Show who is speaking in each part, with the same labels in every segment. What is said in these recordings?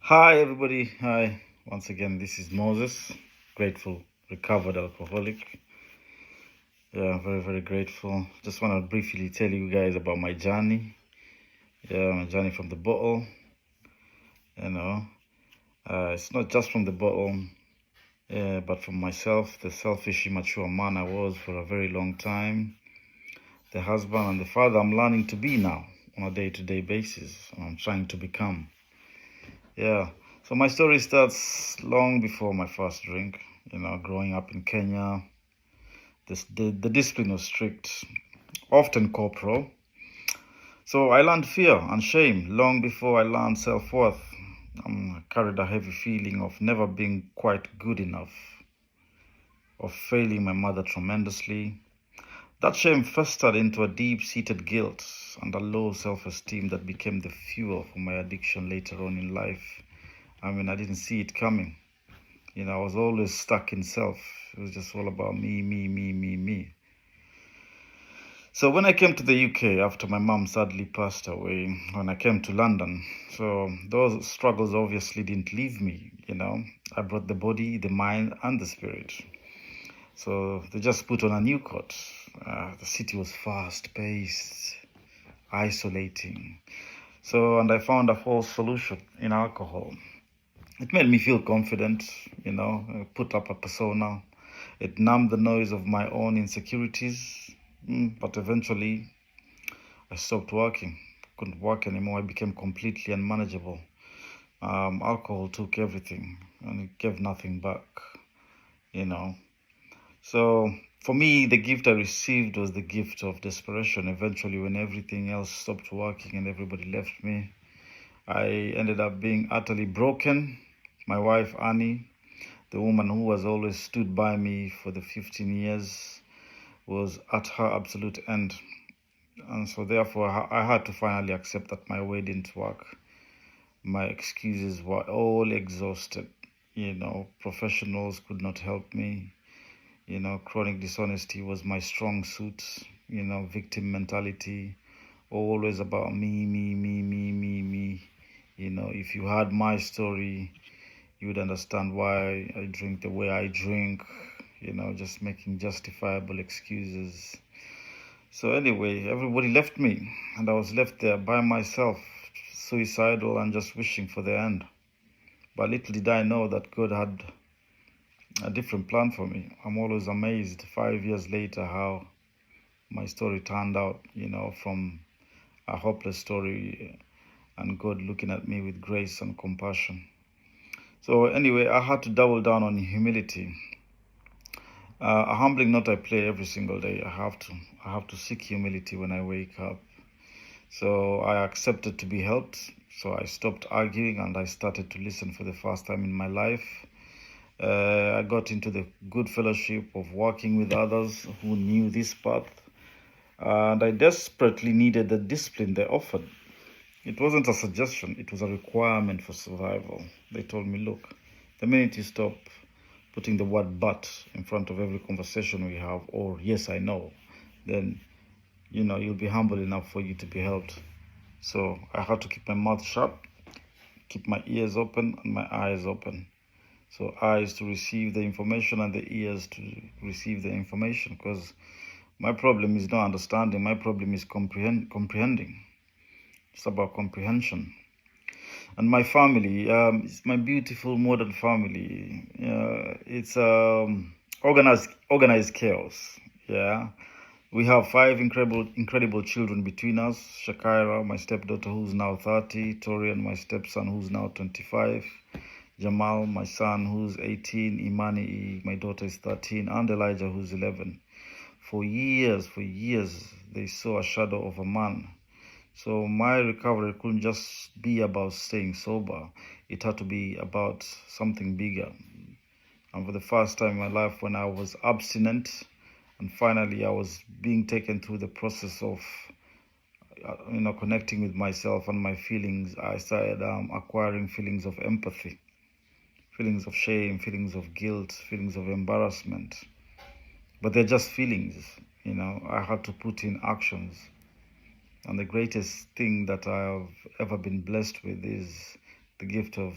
Speaker 1: Hi, everybody. Hi. Once again, this is Moses, grateful, recovered alcoholic. Yeah, very, very grateful. Just want to briefly tell you guys about my journey. Yeah, my journey from the bottle. You know, it's not just from the bottle, but from myself, the selfish, immature man I was for a very long time, the husband and the father I'm learning to be now on a day to day basis. I'm trying to become. Yeah. So my story starts long before my first drink. Growing up in Kenya, the discipline was strict, often corporal. So I learned fear and shame long before I learned self-worth. I carried a heavy feeling of never being quite good enough, of failing my mother tremendously. That shame festered into a deep-seated guilt and a low self-esteem that became the fuel for my addiction later on in life. I didn't see it coming. I was always stuck in self. It was just all about me, me, me, me, me. So when I came to the UK after my mom sadly passed away, when I came to London, so those struggles obviously didn't leave me. I brought the body, the mind, and the spirit. So they just put on a new coat. The city was fast-paced, isolating. And I found a false solution in alcohol. It made me feel confident, put up a persona. It numbed the noise of my own insecurities. But eventually, I stopped working. Couldn't work anymore. I became completely unmanageable. Alcohol took everything and it gave nothing back. So for me, the gift I received was the gift of desperation. Eventually, when everything else stopped working and everybody left me, I ended up being utterly broken. My wife, Annie, the woman who has always stood by me for the 15 years, was at her absolute end. And so therefore, I had to finally accept that my way didn't work. My excuses were all exhausted. Professionals could not help me. Chronic dishonesty was my strong suit. Victim mentality, always about me, me, me, me, me, me. If you had my story, you would understand why I drink the way I drink, just making justifiable excuses. So anyway, everybody left me and I was left there by myself, suicidal and just wishing for the end. But little did I know that God had a different plan for me. I'm always amazed 5 years later how my story turned out, from a hopeless story and God looking at me with grace and compassion. So anyway, I had to double down on humility. A humbling note I play every single day. I have to seek humility when I wake up. So I accepted to be helped. So I stopped arguing and I started to listen for the first time in my life. I got into the good fellowship of working with others who knew this path. And I desperately needed the discipline they offered. It wasn't a suggestion, it was a requirement for survival. They told me, look, the minute you stop putting the word but in front of every conversation we have, or yes, I know, then, you'll be humble enough for you to be helped. So I had to keep my mouth shut, keep my ears open and my eyes open. So eyes to receive the information and the ears to receive the information, because my problem is not understanding. My problem is comprehending. It's about comprehension. And my family, it's my beautiful modern family. It's organized chaos. Yeah. We have five incredible children between us. Shakira, my stepdaughter, who's now 30. Torian, my stepson, who's now 25. Jamal, my son, who's 18. Imani, my daughter, is 13. And Elijah, who's 11. For years, they saw a shadow of a man. So my recovery couldn't just be about staying sober. It had to be about something bigger. And for the first time in my life, when I was abstinent, and finally I was being taken through the process of connecting with myself and my feelings, I started acquiring feelings of empathy, feelings of shame, feelings of guilt, feelings of embarrassment. But they're just feelings. I had to put in actions. And the greatest thing that I have ever been blessed with is the gift of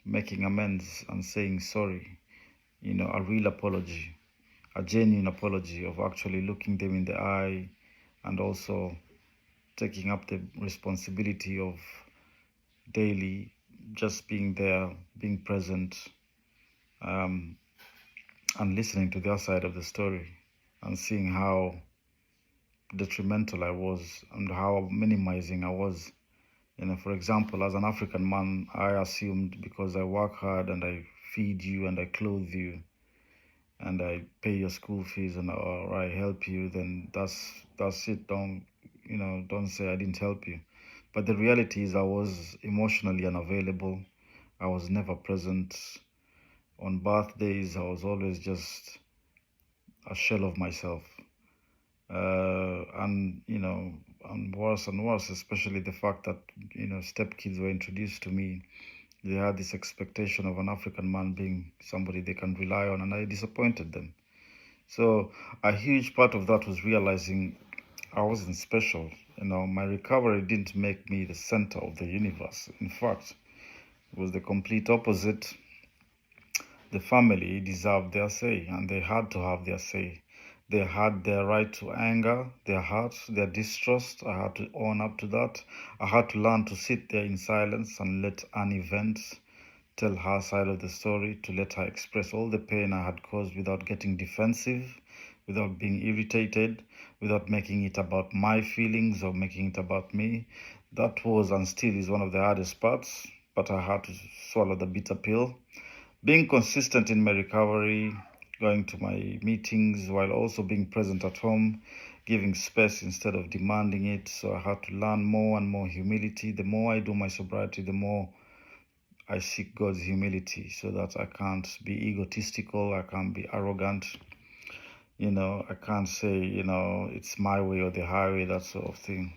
Speaker 1: making amends and saying sorry, a real apology, a genuine apology of actually looking them in the eye and also taking up the responsibility of daily just being there, being present, and listening to their side of the story and seeing how detrimental I was and how minimizing I was. For example, as an African man, I assumed because I work hard and I feed you and I clothe you and I pay your school fees and or I help you, then that's it. Don't say I didn't help you. But the reality is I was emotionally unavailable. I was never present. On birthdays, I was always just a shell of myself. And worse and worse, especially the fact that, stepkids were introduced to me. They had this expectation of an African man being somebody they can rely on, and I disappointed them. So a huge part of that was realizing I wasn't special. My recovery didn't make me the center of the universe. In fact, it was the complete opposite. The family deserved their say, and they had to have their say. They had their right to anger, their hurt, their distrust. I had to own up to that. I had to learn to sit there in silence and let an event tell her side of the story, to let her express all the pain I had caused without getting defensive, without being irritated, without making it about my feelings or making it about me. That was and still is one of the hardest parts, but I had to swallow the bitter pill. Being consistent in my recovery, going to my meetings while also being present at home, giving space instead of demanding it. So I had to learn more and more humility. The more I do my sobriety, the more I seek God's humility so that I can't be egotistical, I can't be arrogant. I can't say, it's my way or the highway, that sort of thing.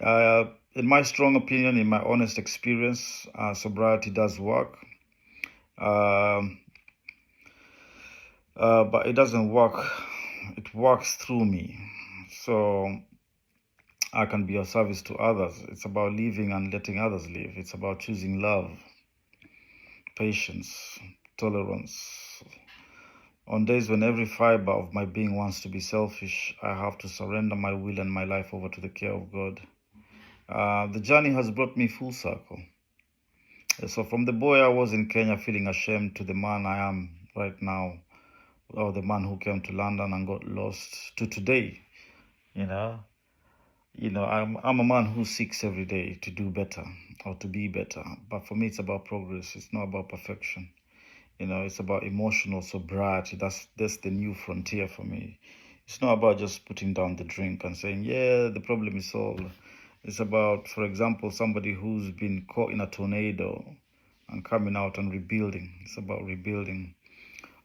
Speaker 1: In my strong opinion, in my honest experience, sobriety does work. But it doesn't work. It works through me. So I can be of service to others. It's about living and letting others live. It's about choosing love, patience, tolerance. On days when every fiber of my being wants to be selfish, I have to surrender my will and my life over to the care of God. The journey has brought me full circle. So from the boy I was in Kenya feeling ashamed to the man I am right now, or the man who came to London and got lost, to today, I'm a man who seeks every day to do better or to be better. But for me, it's about progress. It's not about perfection. It's about emotional sobriety. That's the new frontier for me. It's not about just putting down the drink and saying, yeah, the problem is solved. It's about, for example, somebody who's been caught in a tornado and coming out and rebuilding. It's about rebuilding.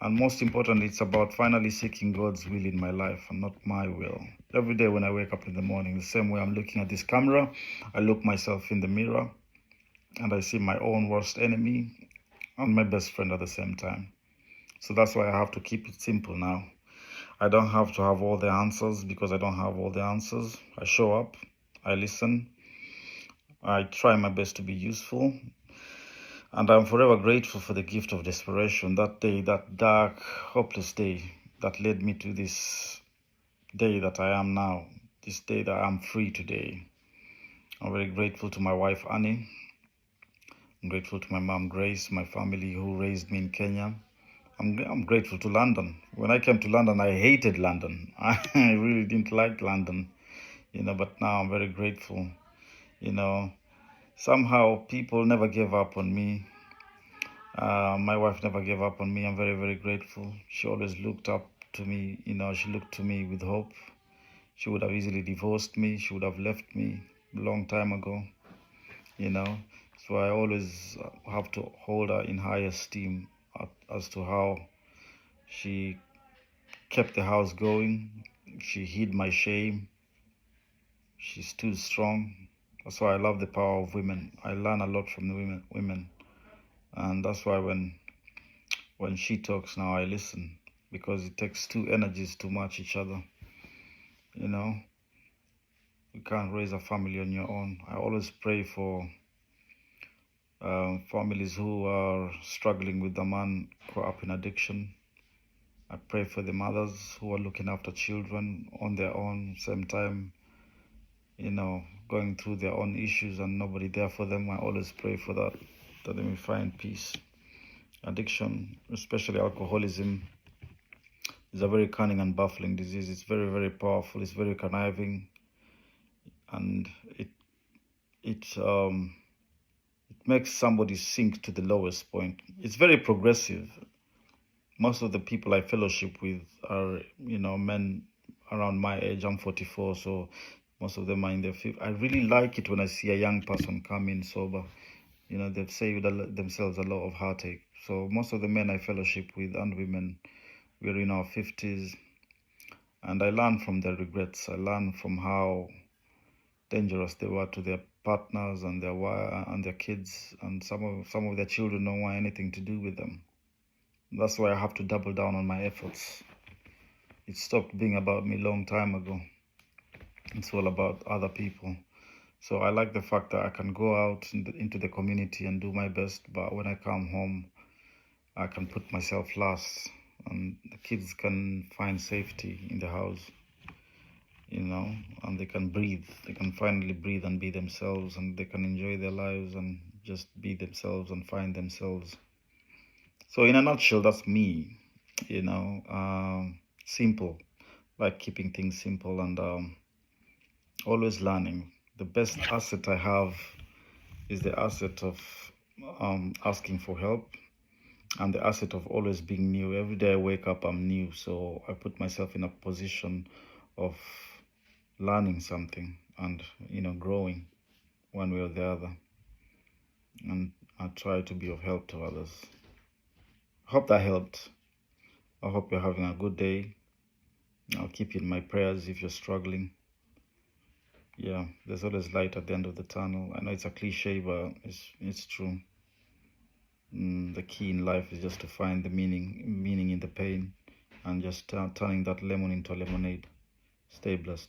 Speaker 1: And most importantly, it's about finally seeking God's will in my life and not my will. Every day when I wake up in the morning, the same way I'm looking at this camera, I look myself in the mirror and I see my own worst enemy and my best friend at the same time. So that's why I have to keep it simple now. I don't have to have all the answers because I don't have all the answers. I show up, I listen, I try my best to be useful. And I'm forever grateful for the gift of desperation, that day, that dark, hopeless day that led me to this day that I am now, this day that I'm free today. I'm very grateful to my wife, Annie. I'm grateful to my mom, Grace, my family who raised me in Kenya. I'm grateful to London. When I came to London, I hated London. I really didn't like London, but now I'm very grateful. Somehow people never gave up on me. My wife never gave up on me. I'm very, very grateful. She always looked up to me. She looked to me with hope. She would have easily divorced me. She would have left me a long time ago. So I always have to hold her in high esteem as to how she kept the house going. She hid my shame. She stood strong. That's why I love the power of women. I learn a lot from the women. And that's why when she talks now, I listen, because it takes two energies to match each other. You can't raise a family on your own. I always pray for families who are struggling with the man caught up in addiction. I pray for the mothers who are looking after children on their own, same time, going through their own issues and nobody there for them. I always pray for that they may find peace. Addiction, especially alcoholism, is a very cunning and baffling disease. It's very, very powerful. It's very conniving, and it makes somebody sink to the lowest point. It's very progressive. Most of the people I fellowship with are, men around my age. I'm 44, so most of them are in their 50s. I really like it when I see a young person come in sober. They've saved themselves a lot of heartache. So most of the men I fellowship with and women, we're in our 50s. And I learn from their regrets. I learn from how dangerous they were to their partners and their kids, and some of their children don't want anything to do with them. That's why I have to double down on my efforts. It stopped being about me a long time ago. It's all about other people. So I like the fact that I can go out into the community and do my best, but when I come home, I can put myself last, and the kids can find safety in the house, and they can breathe. They can finally breathe and be themselves, and they can enjoy their lives and just be themselves and find themselves. So in a nutshell, that's me, simple, like keeping things simple, and always learning. The best asset I have is the asset of asking for help, and the asset of always being new. Every day I wake up, I'm new. So I put myself in a position of learning something and, growing one way or the other. And I try to be of help to others. Hope that helped. I hope you're having a good day. I'll keep you in my prayers if you're struggling. Yeah, there's always light at the end of the tunnel. I know it's a cliche, but it's true. The key in life is just to find the meaning in the pain, and just turning that lemon into a lemonade. Stay blessed.